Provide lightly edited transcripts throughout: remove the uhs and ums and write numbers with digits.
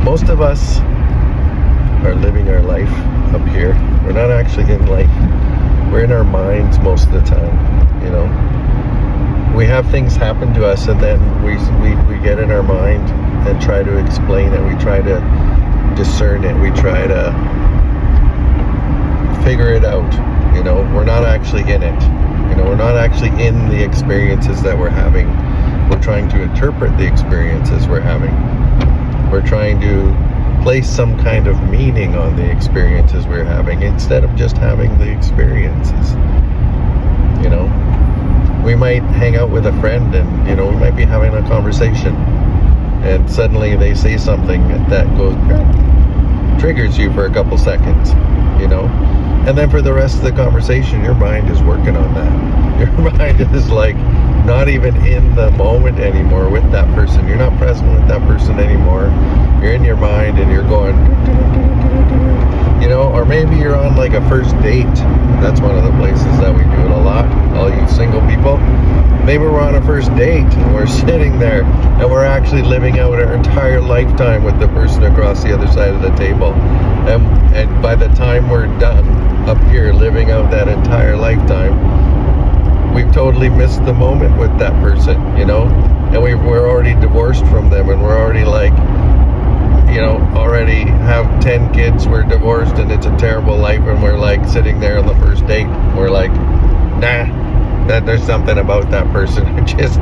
most of us are living our life up here. We're not actually in life. We're in our minds most of the time, you know. We have things happen to us, and then we get in our mind and try to explain it. We try to discern it. We try to figure it out, you know. We're not actually in it. You know, we're not actually in the experiences that we're having. We're trying to interpret the experiences we're having. We're trying to place some kind of meaning on the experiences we're having instead of just having the experiences. You know, we might hang out with a friend and, you know, we might be having a conversation and suddenly they say something that goes, triggers you for a couple seconds, you know, and then for the rest of the conversation, your mind is working on that. Your mind is like not even in the moment anymore with that person. You're not present with that person anymore. You're in your mind and you're going, you know, or maybe you're on like a first date. That's one of the places that we do it a lot. All you single people, maybe we're on a first date and we're sitting there and we're actually living out our entire lifetime with the person across the other side of the table. And by the time we're done up here living out that entire lifetime, we've totally missed the moment with that person, you know, and we're already divorced from them, and we're already like, you know, already have 10 kids, we're divorced, and it's a terrible life, and we're like sitting there on the first date, we're like, nah, that there's something about that person, just,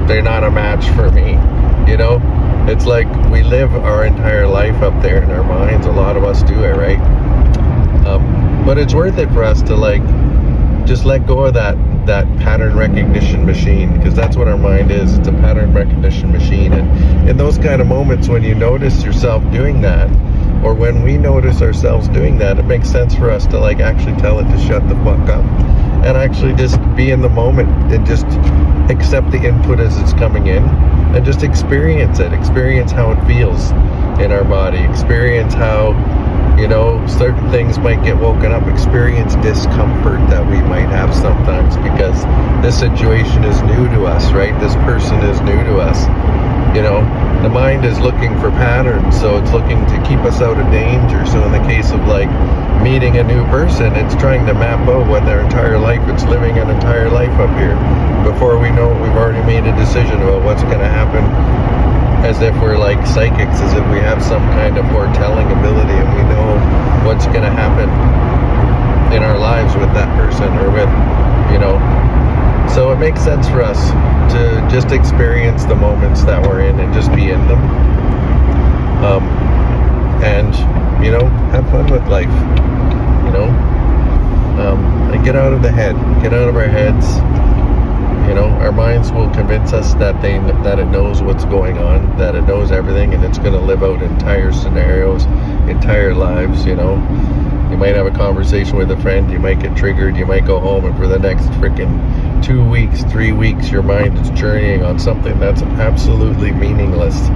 they're not a match for me, you know. It's like we live our entire life up there in our minds. A lot of us do it, right? But it's worth it for us to like just let go of that pattern recognition machine, because that's what our mind is. It's a pattern recognition machine. And in those kind of moments when you notice yourself doing that, or when we notice ourselves doing that, it makes sense for us to like actually tell it to shut the fuck up and actually just be in the moment and just accept the input as it's coming in and just experience it. Experience how it feels in our body. Experience how, you know, certain things might get woken up. Experience discomfort that we might have sometimes because this situation is new to us, right? This person is new to us. You know, the mind is looking for patterns, so it's looking to keep us out of danger. So in the case of like meeting a new person, it's trying to map out what their entire life, it's living an entire life up here. Before we know it, we've already made a decision about what's going to happen, as if we're like psychics, as if we have some kind of foretelling ability and we know what's going to happen in our lives with that person or with, you know. So it makes sense for us to just experience the moments that we're in and just be in them. And, you know, have fun with life, you know. And get out of the head, get out of our heads. You know, our minds will convince us that it knows what's going on, that it knows everything, and it's going to live out entire scenarios, entire lives, you know. You might have a conversation with a friend, you might get triggered, you might go home, and for the next freaking 2 weeks, 3 weeks, your mind is journeying on something that's absolutely meaningless,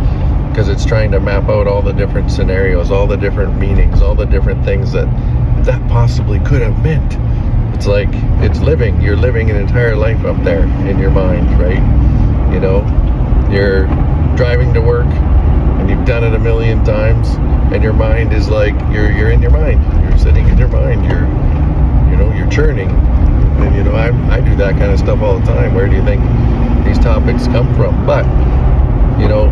because it's trying to map out all the different scenarios, all the different meanings, all the different things that possibly could have meant. It's like, it's living, you're living an entire life up there in your mind, right? You know, you're driving to work and you've done it a million times, and your mind is like, you're in your mind, you're sitting in your mind, you're churning. And you know, I do that kind of stuff all the time. Where do you think these topics come from? But, you know,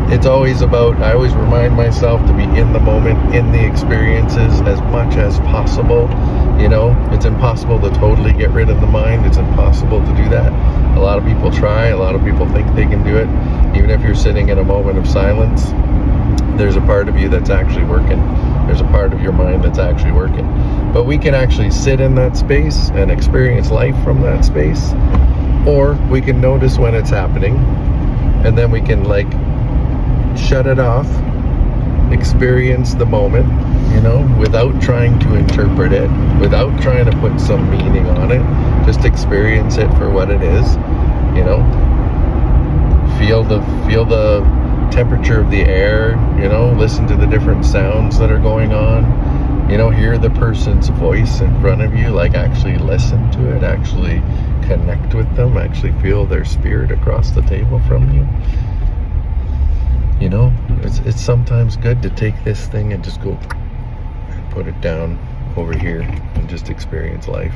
it's always about, I always remind myself to be in the moment, in the experiences as much as possible. You know, it's impossible to totally get rid of the mind. It's impossible to do that. A lot of people try. A lot of people think they can do it. Even if you're sitting in a moment of silence, there's a part of you that's actually working. There's a part of your mind that's actually working. But we can actually sit in that space and experience life from that space. Or we can notice when it's happening, and then we can like shut it off, experience the moment, you know, without trying to interpret it, without trying to put some meaning on it. Just experience it for what it is, you know. Feel the temperature of the air, you know, listen to the different sounds that are going on, you know, hear the person's voice in front of you, like actually listen to it, actually connect with them, actually feel their spirit across the table from you. You know, it's sometimes good to take this thing and just go and put it down over here and just experience life.